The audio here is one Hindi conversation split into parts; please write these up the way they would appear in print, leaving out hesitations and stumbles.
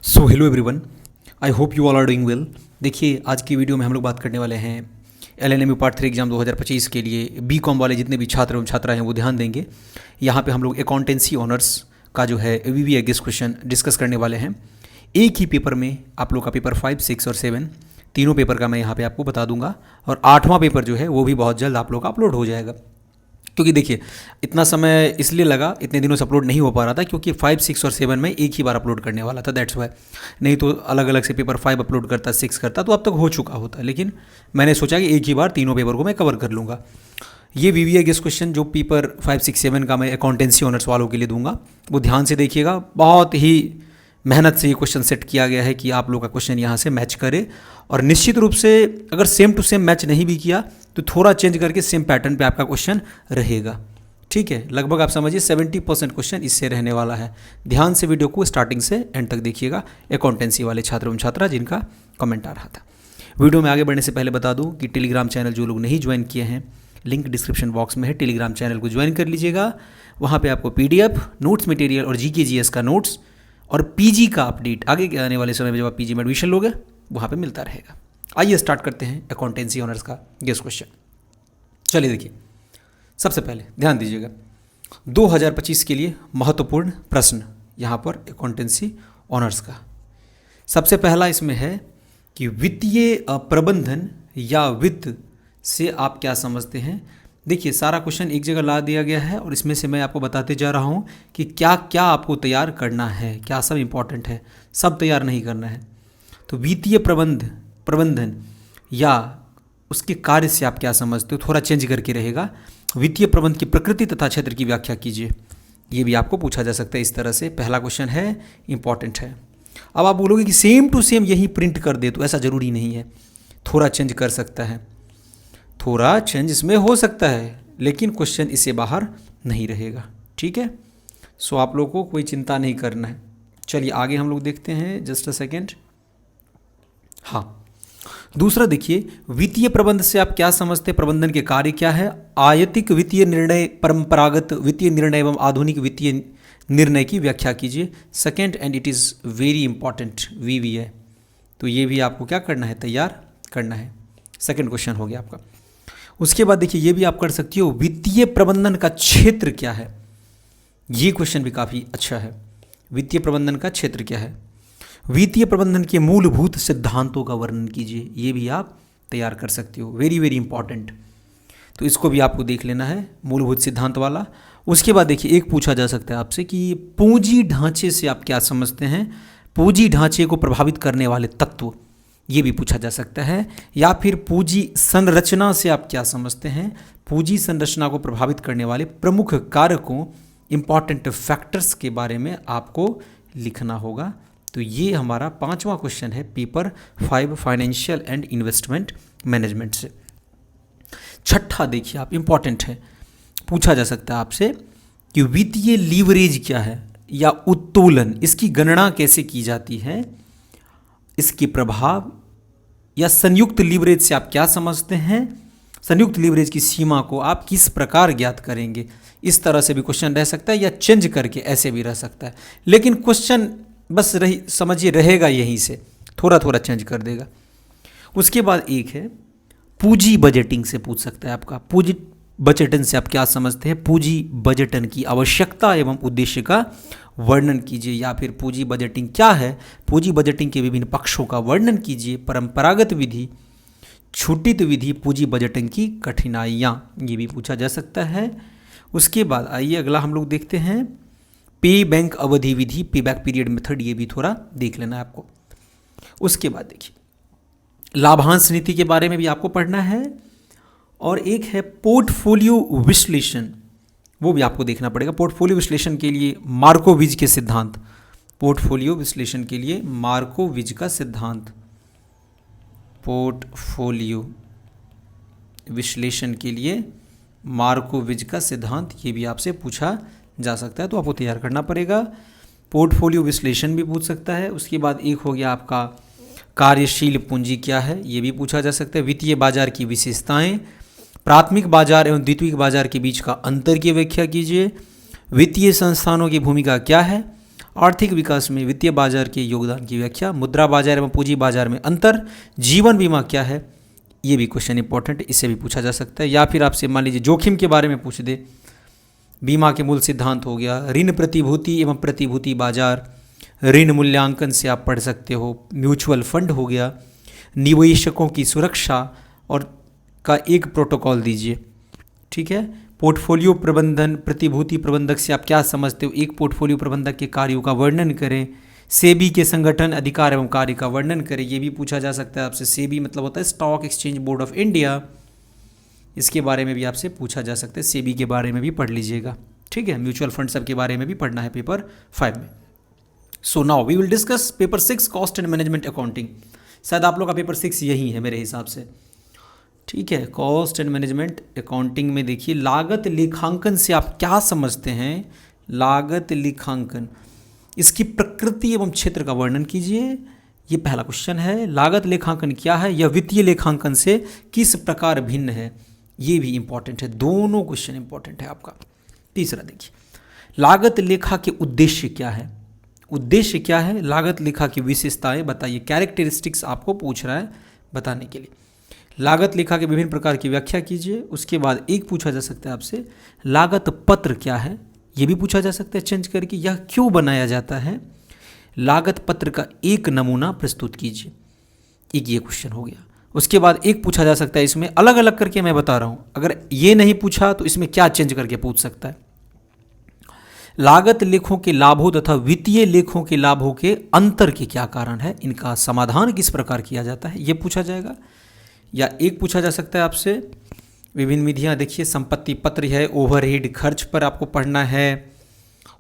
So hello everyone, I hope you all are doing well. देखिए, आज की वीडियो में हम लोग बात करने वाले हैं LNMU पार्ट 3 एग्जाम 2025 के लिए BCom वाले जितने भी छात्र एवं छात्रा हैं वो ध्यान देंगे। यहाँ पे हम लोग अकाउंटेंसी ऑनर्स का जो है VBA गेस्ट क्वेश्चन डिस्कस करने वाले हैं। एक ही पेपर में आप लोग का पेपर 5, 6 और 7 तीनों पेपर का मैं यहाँ पे आपको बता दूंगा, और 8वां पेपर जो है वो भी बहुत जल्द आप लोग का अपलोड हो जाएगा। क्योंकि देखिए, इतना समय इसलिए लगा, इतने दिनों से अपलोड नहीं हो पा रहा था क्योंकि 5, 6 और 7 में एक ही बार अपलोड करने वाला था, दैट्स वाई। नहीं तो अलग अलग से पेपर 5 अपलोड करता, 6 करता तो अब तक हो चुका होता, लेकिन मैंने सोचा कि एक ही बार तीनों पेपर को मैं कवर कर लूँगा। ये VBA गेस्ट क्वेश्चन जो पेपर 5, 6, 7 का मैं अकाउंटेंसी ऑनर्स वालों के लिए दूंगा, वो ध्यान से देखिएगा। बहुत ही मेहनत से ये क्वेश्चन सेट किया गया है कि आप लोग का क्वेश्चन यहाँ से मैच करे, और निश्चित रूप से अगर सेम टू सेम मैच नहीं भी किया तो थोड़ा चेंज करके सेम पैटर्न पे आपका क्वेश्चन रहेगा। ठीक है, लगभग आप समझिए 70% क्वेश्चन इससे रहने वाला है। ध्यान से वीडियो को स्टार्टिंग से एंड तक देखिएगा, अकाउंटेंसी वाले छात्र एवं छात्रा जिनका कमेंट आ रहा था। वीडियो में आगे बढ़ने से पहले बता दूं कि टेलीग्राम चैनल जो लोग नहीं ज्वाइन किए हैं, लिंक डिस्क्रिप्शन बॉक्स में है, टेलीग्राम चैनल को ज्वाइन कर लीजिएगा। वहाँ पर आपको PDF, नोट्स मटेरियल और GK GS का नोट्स और PG का अपडेट आगे के आने वाले समय में जब आप PG में एडमिशन लोगे वहाँ पे मिलता रहेगा। आइए स्टार्ट करते हैं अकाउंटेंसी ऑनर्स का गेस्ट क्वेश्चन। चलिए देखिए, सबसे पहले ध्यान दीजिएगा, 2025 के लिए महत्वपूर्ण प्रश्न यहाँ पर अकाउंटेंसी ऑनर्स का। सबसे पहला इसमें है कि वित्तीय प्रबंधन या वित्त से आप क्या समझते हैं। देखिए, सारा क्वेश्चन एक जगह ला दिया गया है और इसमें से मैं आपको बताते जा रहा हूँ कि क्या क्या आपको तैयार करना है, क्या सब इम्पॉर्टेंट है, सब तैयार नहीं करना है। तो वित्तीय प्रबंधन या उसके कार्य से आप क्या समझते हो, थोड़ा चेंज करके रहेगा। वित्तीय प्रबंध की प्रकृति तथा क्षेत्र की व्याख्या कीजिए, ये भी आपको पूछा जा सकता है इस तरह से। पहला क्वेश्चन है, इंपॉर्टेंट है। अब आप बोलोगे कि सेम टू सेम यही प्रिंट कर दे, तो ऐसा ज़रूरी नहीं है, थोड़ा चेंज कर सकता है, थोड़ा चेंज इसमें हो सकता है, लेकिन क्वेश्चन इससे बाहर नहीं रहेगा। ठीक है, सो आप लोगों को कोई चिंता नहीं करना है। चलिए आगे हम लोग देखते हैं, जस्ट अ सेकेंड। हाँ, दूसरा देखिए, वित्तीय प्रबंध से आप क्या समझते हैं, प्रबंधन के कार्य क्या है। आयतिक वित्तीय निर्णय, परंपरागत वित्तीय निर्णय एवं आधुनिक वित्तीय निर्णय की व्याख्या कीजिए। Second, and it is very important, VBA, तो ये भी आपको क्या करना है, तैयार करना है। सेकेंड क्वेश्चन हो गया आपका। उसके बाद देखिए, ये भी आप कर सकती हो, वित्तीय प्रबंधन का क्षेत्र क्या है। ये क्वेश्चन भी काफ़ी अच्छा है, वित्तीय प्रबंधन का क्षेत्र क्या है। वित्तीय प्रबंधन के मूलभूत सिद्धांतों का वर्णन कीजिए, ये भी आप तैयार कर सकती हो, वेरी वेरी इंपॉर्टेंट। तो इसको भी आपको देख लेना है, मूलभूत सिद्धांत वाला। उसके बाद देखिए, एक पूछा जा सकता है आपसे कि पूंजी ढांचे से आप क्या समझते हैं, पूंजी ढांचे को प्रभावित करने वाले तत्व, ये भी पूछा जा सकता है। या फिर पूंजी संरचना से आप क्या समझते हैं, पूंजी संरचना को प्रभावित करने वाले प्रमुख कारकों, इंपॉर्टेंट फैक्टर्स के बारे में आपको लिखना होगा। तो ये हमारा 5वां क्वेश्चन है paper 5 financial and investment management से। छठा देखिए आप, इंपॉर्टेंट है, पूछा जा सकता है आपसे कि वित्तीय लीवरेज क्या है या उत्तोलन, इसकी गणना कैसे की जाती है, इसके प्रभाव, या संयुक्त लीवरेज से आप क्या समझते हैं, संयुक्त लीवरेज की सीमा को आप किस प्रकार ज्ञात करेंगे। इस तरह से भी क्वेश्चन रह सकता है, या चेंज करके ऐसे भी रह सकता है, लेकिन क्वेश्चन बस रही समझिए रहेगा यहीं से, थोड़ा थोड़ा चेंज कर देगा। उसके बाद एक है, पूंजी बजटिंग से पूछ सकता है आपका, पूंजी बजटन से आप क्या समझते हैं, पूंजी बजटन की आवश्यकता एवं उद्देश्य का वर्णन कीजिए। या फिर पूंजी बजटिंग क्या है, पूंजी बजटिंग के विभिन्न पक्षों का वर्णन कीजिए। परंपरागत विधि, छुटित विधि, पूंजी बजटिंग की कठिनाइयाँ, ये भी पूछा जा सकता है। उसके बाद आइए अगला हम लोग देखते हैं, पे बैंक अवधि विधि, पे बैक पीरियड मेथड, ये भी थोड़ा देख लेना है आपको। उसके बाद देखिए, लाभांश नीति के बारे में भी आपको पढ़ना है, और एक है पोर्टफोलियो विश्लेषण, वो भी आपको देखना पड़ेगा। पोर्टफोलियो विश्लेषण के लिए मार्कोविज के सिद्धांत, पोर्टफोलियो विश्लेषण के लिए मार्कोविज का सिद्धांत, पोर्टफोलियो विश्लेषण के लिए मार्कोविज का सिद्धांत, ये भी आपसे पूछा जा सकता है, तो आपको तैयार करना पड़ेगा। पोर्टफोलियो विश्लेषण भी पूछ सकता है। उसके बाद एक हो गया आपका कार्यशील पूंजी क्या है, ये भी पूछा जा सकता है। वित्तीय बाजार की विशेषताएं, प्राथमिक बाजार एवं द्वितीयक बाजार के बीच का अंतर की व्याख्या कीजिए। वित्तीय संस्थानों की भूमिका क्या है, आर्थिक विकास में वित्तीय बाजार के योगदान की व्याख्या, मुद्रा बाजार एवं पूंजी बाजार में अंतर, जीवन बीमा क्या है, ये भी क्वेश्चन इंपॉर्टेंट है, इससे भी पूछा जा सकता है। या फिर आपसे मान लीजिए जोखिम के बारे में पूछ दे, बीमा के मूल सिद्धांत हो गया, ऋण प्रतिभूति एवं प्रतिभूति बाजार, ऋण मूल्यांकन से आप पढ़ सकते हो, म्यूचुअल फंड हो गया, निवेशकों की सुरक्षा और का एक प्रोटोकॉल दीजिए, ठीक है। पोर्टफोलियो प्रबंधन, प्रतिभूति प्रबंधक से आप क्या समझते हो, एक पोर्टफोलियो प्रबंधक के कार्यों का वर्णन करें, सेबी के संगठन, अधिकार एवं कार्य का वर्णन करें, ये भी पूछा जा सकता है आपसे। सेबी मतलब होता है stock exchange board of India, इसके बारे में भी आपसे पूछा जा सकता है, सेबी के बारे में भी पढ़ लीजिएगा, ठीक है। म्यूचुअल फंड सब के बारे में भी पढ़ना है पेपर 5 में। So now we will discuss paper 6 cost and management accounting. शायद आप लोग का पेपर 6 यही है मेरे हिसाब से, ठीक है। कॉस्ट एंड मैनेजमेंट अकाउंटिंग में देखिए लागत लेखांकन से आप क्या समझते हैं, लागत लेखांकन, इसकी प्रकृति एवं क्षेत्र का वर्णन कीजिए, ये पहला क्वेश्चन है। लागत लेखांकन क्या है, यह वित्तीय लेखांकन से किस प्रकार भिन्न है, ये भी इंपॉर्टेंट है, दोनों क्वेश्चन इंपॉर्टेंट है आपका। तीसरा देखिए लागत लेखा के उद्देश्य क्या है, उद्देश्य क्या है, लागत लेखा की विशेषताएं बताइए, कैरेक्टरिस्टिक्स आपको पूछ रहा है बताने के लिए। लागत लेखा के विभिन्न प्रकार की व्याख्या कीजिए। उसके बाद एक पूछा जा सकता है आपसे लागत पत्र क्या है, ये भी पूछा जा सकता है चेंज करके, यह क्यों बनाया जाता है, लागत पत्र का एक नमूना प्रस्तुत कीजिए, एक ये क्वेश्चन हो गया। उसके बाद एक पूछा जा सकता है, इसमें अलग अलग करके मैं बता रहा हूँ, अगर ये नहीं पूछा तो इसमें क्या चेंज करके पूछ सकता है, लागत लेखों के लाभों तथा वित्तीय लेखों के लाभों के अंतर के क्या कारण है, इनका समाधान किस प्रकार किया जाता है, ये पूछा जाएगा। या एक पूछा जा सकता है आपसे विभिन्न विधियां, देखिए संपत्ति पत्र है, ओवरहेड खर्च पर आपको पढ़ना है।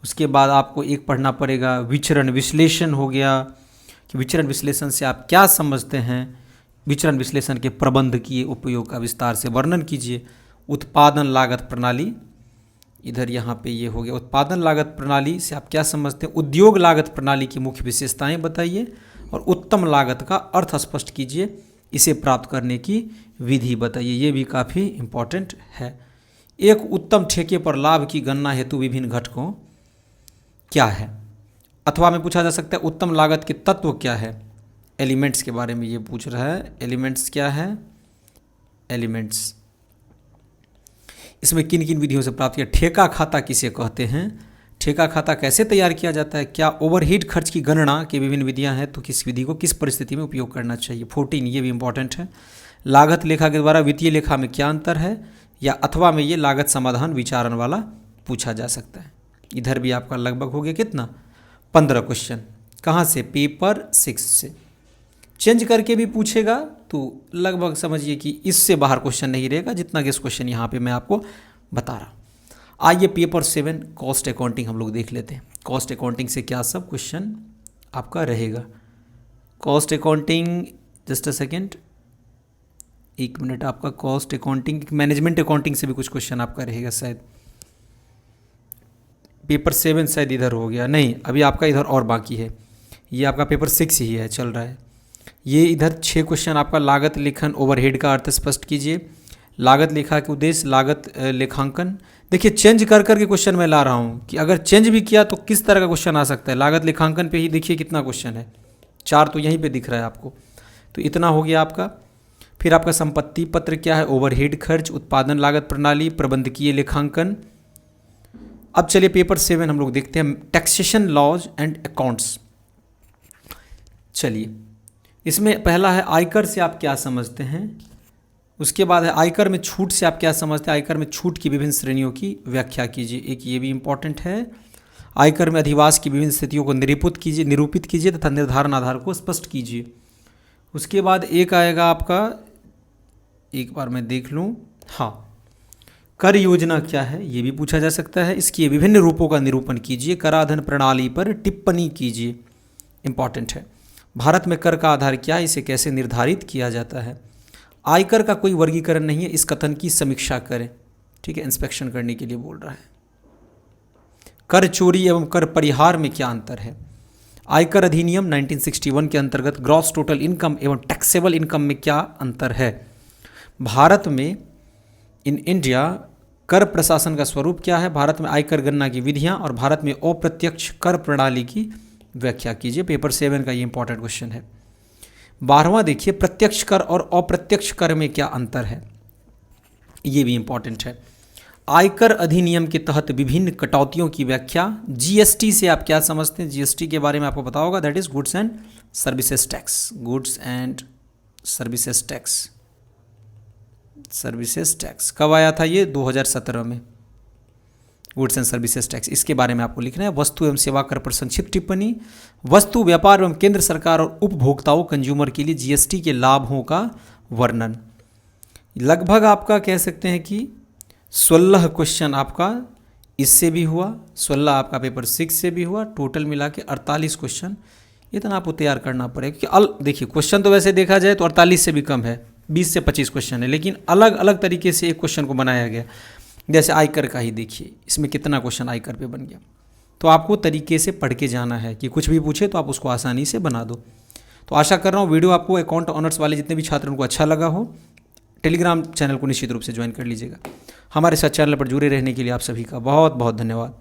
उसके बाद आपको एक पढ़ना पड़ेगा विचरण विश्लेषण हो गया, कि विचरण विश्लेषण से आप क्या समझते हैं, विचरण विश्लेषण के प्रबंध किए उपयोग का विस्तार से वर्णन कीजिए। उत्पादन लागत प्रणाली, इधर यहाँ पे ये हो गया, उत्पादन लागत प्रणाली से आप क्या समझते हैं, उद्योग लागत प्रणाली की मुख्य विशेषताएं बताइए और उत्तम लागत का अर्थ स्पष्ट कीजिए, इसे प्राप्त करने की विधि बताइए, ये भी काफ़ी इम्पॉर्टेंट है। एक उत्तम ठेके पर लाभ की गणना हेतु विभिन्न घटकों क्या है, अथवा में पूछा जा सकता है उत्तम लागत के तत्व क्या है, एलिमेंट्स के बारे में ये पूछ रहा है, एलिमेंट्स क्या है, एलिमेंट्स इसमें किन किन विधियों से प्राप्त किया, ठेका खाता किसे कहते हैं, ठेका खाता कैसे तैयार किया जाता है, क्या ओवरहेड खर्च की गणना की विभिन्न विधियां हैं तो किस विधि को किस परिस्थिति में उपयोग करना चाहिए। 14 ये भी इंपॉर्टेंट है। लागत लेखा के द्वारा वित्तीय लेखा में क्या अंतर है, या अथवा में ये लागत समाधान विचारण वाला पूछा जा सकता है। इधर भी आपका लगभग हो गया कितना 15 क्वेश्चन, कहाँ से, पेपर 6 से। चेंज करके भी पूछेगा तो लगभग समझिए कि इससे बाहर क्वेश्चन नहीं रहेगा जितना कि इस क्वेश्चन यहाँ पे मैं आपको बता रहा हूँ। आइए पेपर 7 कॉस्ट अकाउंटिंग हम लोग देख लेते हैं, कॉस्ट अकाउंटिंग से क्या सब क्वेश्चन आपका रहेगा। Cost accounting, just a second, 1 minute, आपका कॉस्ट अकाउंटिंग मैनेजमेंट अकाउंटिंग से भी कुछ क्वेश्चन आपका रहेगा शायद। पेपर 7 शायद इधर हो गया, नहीं अभी आपका इधर और बाकी है, ये आपका पेपर 6 ही है चल रहा है। ये इधर 6 क्वेश्चन आपका लागत लेखन, ओवरहेड का अर्थ स्पष्ट कीजिए, लागत लेखा के उद्देश्य, लागत लेखांकन। देखिए चेंज कर करके क्वेश्चन मैं ला रहा हूँ कि अगर चेंज भी किया तो किस तरह का क्वेश्चन आ सकता है। लागत लेखांकन पे ही देखिए कितना क्वेश्चन है, 4 तो यहीं पे दिख रहा है आपको, तो इतना हो गया आपका। फिर आपका संपत्ति पत्र क्या है, ओवरहेड खर्च, उत्पादन लागत प्रणाली, प्रबंधकीय लेखांकन। अब चलिए पेपर 7 हम लोग देखते हैं, टैक्सेशन लॉज एंड अकाउंट्स। चलिए इसमें पहला है आयकर से आप क्या समझते हैं, उसके बाद है आयकर में छूट से आप क्या समझते हैं, आयकर में छूट की विभिन्न श्रेणियों की व्याख्या कीजिए, एक ये भी इंपॉर्टेंट है। आयकर में अधिवास की विभिन्न स्थितियों को निरूपित कीजिए तथा निर्धारण आधार को स्पष्ट कीजिए। उसके बाद एक आएगा आपका, एक बार मैं देख लूँ, हाँ, कर योजना क्या है, ये भी पूछा जा सकता है। इसके विभिन्न रूपों का निरूपण कीजिए, कराधान प्रणाली पर टिप्पणी कीजिए, इंपॉर्टेंट है। भारत में कर का आधार क्या है, इसे कैसे निर्धारित किया जाता है। आयकर का कोई वर्गीकरण नहीं है, इस कथन की समीक्षा करें, ठीक है, इंस्पेक्शन करने के लिए बोल रहा है। कर चोरी एवं कर परिहार में क्या अंतर है। आयकर अधिनियम 1961 के अंतर्गत ग्रॉस टोटल इनकम एवं टैक्सेबल इनकम में क्या अंतर है। भारत में, इन इंडिया, कर प्रशासन का स्वरूप क्या है, भारत में आयकर गणना की विधियां और भारत में अप्रत्यक्ष कर प्रणाली की व्याख्या कीजिए। पेपर 7 का ये इंपॉर्टेंट क्वेश्चन है। 12वां देखिए, प्रत्यक्ष कर और अप्रत्यक्ष कर में क्या अंतर है, ये भी इंपॉर्टेंट है। आयकर अधिनियम के तहत विभिन्न कटौतियों की व्याख्या। जीएसटी से आप क्या समझते हैं, जीएसटी के बारे में आपको पता होगा, that is goods and services tax. Goods and services tax, services tax कब आया था, ये 2017 में, गुड्स एंड सर्विसेज टैक्स, इसके बारे में आपको लिखना है। वस्तु एवं सेवा कर पर संक्षिप्त टिप्पणी। वस्तु व्यापार एवं केंद्र सरकार और उपभोक्ताओं कंज्यूमर के लिए जीएसटी के लाभों का वर्णन। लगभग आपका कह सकते हैं कि 16 क्वेश्चन आपका इससे भी हुआ, 16 आपका पेपर 6 से भी हुआ, टोटल मिला के 48 क्वेश्चन इतना आपको तैयार करना पड़ेगा। क्योंकि देखिए क्वेश्चन तो वैसे देखा जाए तो 48 से भी कम है, 20 से 25 क्वेश्चन है, लेकिन अलग अलग तरीके से एक क्वेश्चन को बनाया गया। जैसे आयकर का ही देखिए, इसमें कितना क्वेश्चन आयकर पे बन गया। तो आपको तरीके से पढ़ के जाना है कि कुछ भी पूछे तो आप उसको आसानी से बना दो। तो आशा कर रहा हूँ वीडियो आपको अकाउंट ऑनर्स वाले जितने भी छात्र उनको अच्छा लगा हो। टेलीग्राम चैनल को निश्चित रूप से ज्वाइन कर लीजिएगा। हमारे साथ चैनल पर जुड़े रहने के लिए आप सभी का बहुत बहुत धन्यवाद।